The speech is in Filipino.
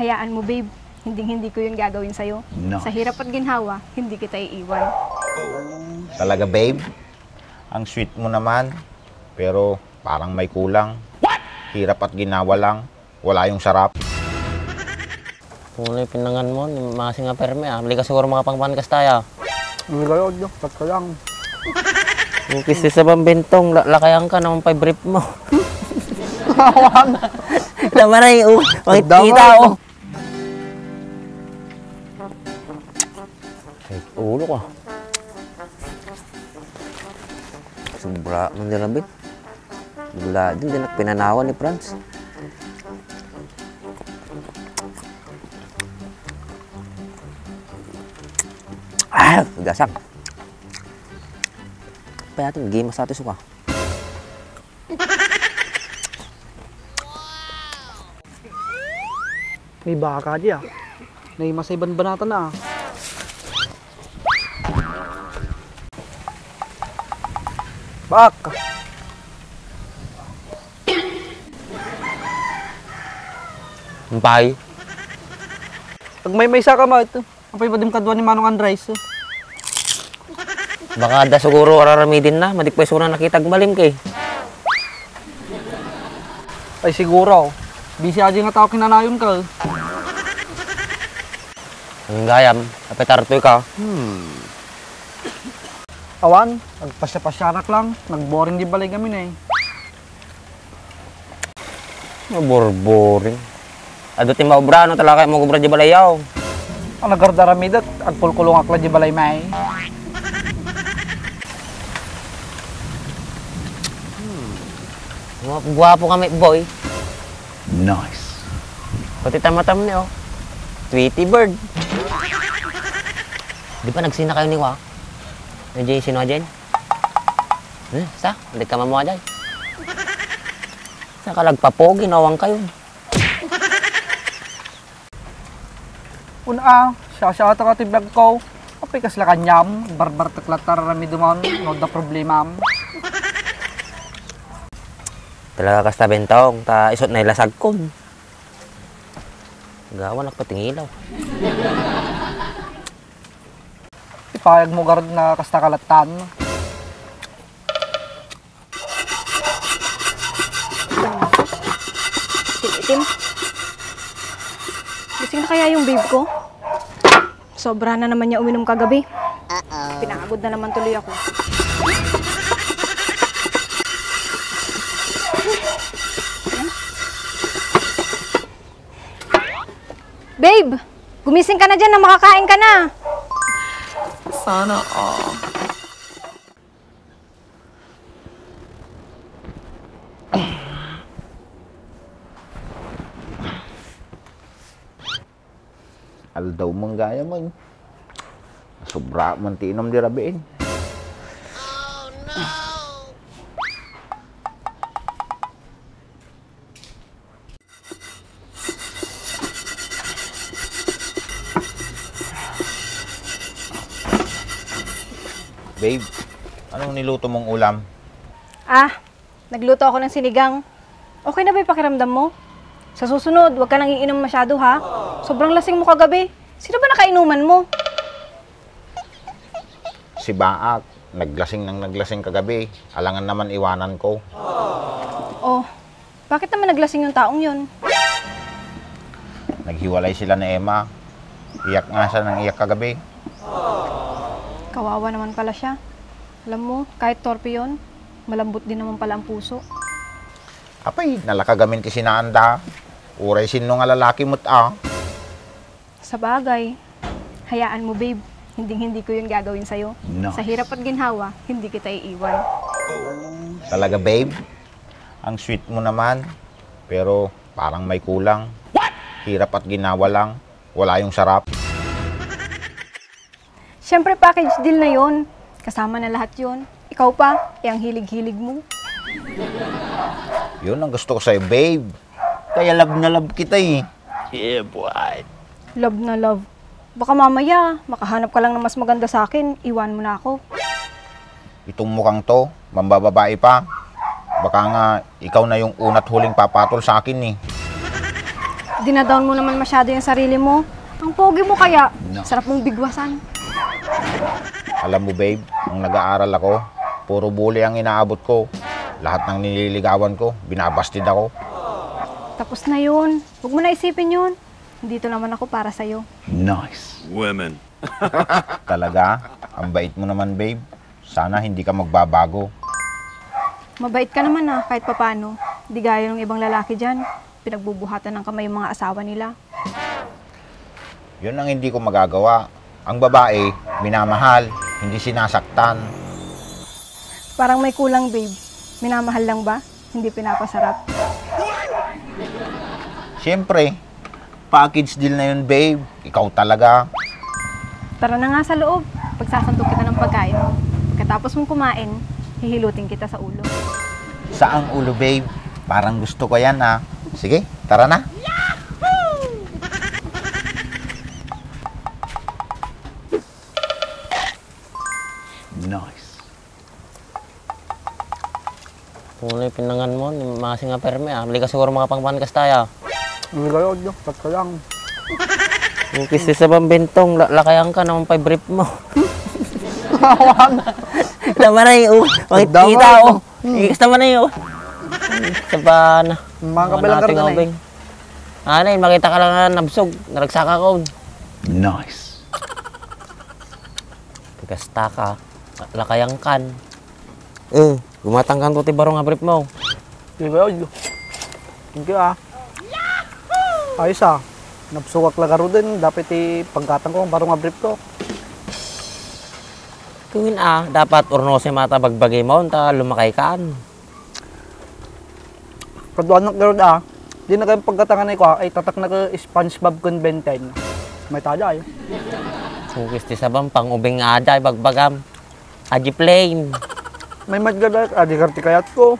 Hayaan mo, babe. Hindi ko yun gagawin sa'yo. No. Sa hirap at ginhawa, hindi kita iiwan. Talaga, babe? Ang sweet mo naman. Pero parang may kulang. What? Hirap at ginawa lang. Wala yung sarap. Kung ano yung pinangan mo, masing nga perme ah. Bali ka siguro mga pangpankas tayo. Hindi kayo, kat ka lang. Yung kisi sa pambintong, lakayan ka naman pa brief mo. Tawag! Laman na yung makikita oh. Kahit ulo ka. Sobra man din labit. Bula din pinanawan ni Franz. Ah, gasak. Pa natin game sa atin suka. May baka di ah. Naimasay banbanatan na ah. Baka! Ampay. Pag may maysa ka ma, ito. Apay pa din kadwa ni Manong Andres. Baka da siguro araramidin na. Madikpay siguro nakitag malim kay. Ay siguro. Busy aja nga tao kinanayon ka. Ang gayam, apetartoy ka. Awan, nagpasya-pasyarak lang. Nagboring di balay kami na eh. Maborboring. Ado ti maobra no talakay mo gubra di balayaw. Ang nagardaramidat, agpulkulong akla di balay may. Guwapo kami boy. Nice. Pati tamatam niyo. Tweety bird. Di ba nagsina kayo ni Wa? Nandiyan sino dyan? Sa? Hindi ka mamuha dyan. Sa kalagpapogi, nawang kayo. Una, siya ata ka tiblag ko. Apay kasla kanyam, barbar taklatar rami dumon, no da problema. Talaga kasta bentong, ta isot na ilasag ko. Gawa nagpatingilaw. Ipayag mo garod na kasta kalatan. Tim, gising na kaya yung babe ko? Sobra na naman niya uminom kagabi. Pinakagod na naman tuloy ako. Babe! Gumising ka na dyan na makakain ka na. Sana Aldaw mong gaya man. Sobra man tiinom di rabiin. Babe, anong niluto mong ulam? Nagluto ako ng sinigang. Okay na ba yung pakiramdam mo? Sa susunod, huwag ka nang iinom masyado ha. Sobrang lasing mo kagabi. Sino ba nakainuman mo? Si Baak, naglasing kagabi. Alangan naman iwanan ko. Oh, bakit naman naglasing yung taong yun? Naghiwalay sila ni Emma. Iyak nga siya ng iyak kagabi. Kawawa naman pala siya. Alam mo, kahit torpe yun, malambot din naman pala ang puso. Apay, nalakagamin kasi naanda. Uray sino nga lalaki mo't Sa bagay, hayaan mo babe. Hindi ko yun gagawin sa'yo. No. Sa hirap at ginhawa, hindi kita iiwan. Talaga, babe? Ang sweet mo naman. Pero parang may kulang. What? Hirap at ginawa lang. Wala yung sarap. Siyempre, package deal na yon. Kasama na lahat yon. Ikaw pa, ang hilig-hilig mo. Yun ang gusto ko sa'yo, babe. Kaya love na love kita eh. Yeah, boy. Love na love. Baka mamaya, makahanap ka lang ng mas maganda sa akin, iwan mo na ako. Itong mukhang to, mambababae pa. Baka nga, ikaw na yung una't huling papatol sa akin eh. Dinadown mo naman masyado yung sarili mo. Ang pogi mo kaya. Sarap mong bigwasan. Alam mo babe, nung nag-aaral ako, puro bully ang inaabot ko. Lahat ng nililigawan ko, binabastid ako. Tapos na yun. Huwag mo na isipin yun. Dito naman ako para sa'yo. Women. Talaga, ang bait mo naman babe. Sana hindi ka magbabago. Mabait ka naman kahit papano. Di gaya ng ibang lalaki dyan. Pinagbubuhatan ng kamay yung mga asawa nila. Yun ang hindi ko magagawa. Ang babae, minamahal, hindi sinasaktan. Parang may kulang, babe. Minamahal lang ba? Hindi pinapasarap. Siyempre, package deal na yun babe. Ikaw talaga. Tara na nga sa loob. Pagsasantok kita ng pagkain. Pagkatapos mong kumain, hihilutin kita sa ulo. Saang ulo babe? Parang gusto ko yan ha. Sige, tara na. Kung pinangan mo, masi nga perme ah. Bali ka siguro mga pangpankas tayo. Hindi kayo, Diyo. Tat ka lang. Yung kisi sa bambintong, lakayan ka naman pa brief mo. Tama na yun, makikita oh. Ikas naman na yun. Sa pa na. Mga kabilang karga na eh. Ano yun, makita ka lang na nabsog, naragsaka ko. Nice. Pagkasta ka, lakayan kan. Gumatang kan tuti baro nga brief mo. Hindi kayo, Diyo. Thank you Ayos Napsugak lagaro din. Dapat pagkatang ko, baro nga brief ko. Kung dapat urnosin mata bagbagay mo, ta lumakay kaan. Kaduan ng garo di na kayo pagkatangan ko ay tatak na ka SpongeBob Convention. May tada ay. Kung kisti sa bang pang-ubing nga aday bagbagam. Aji plain. May madgadat, di karti kayat ko.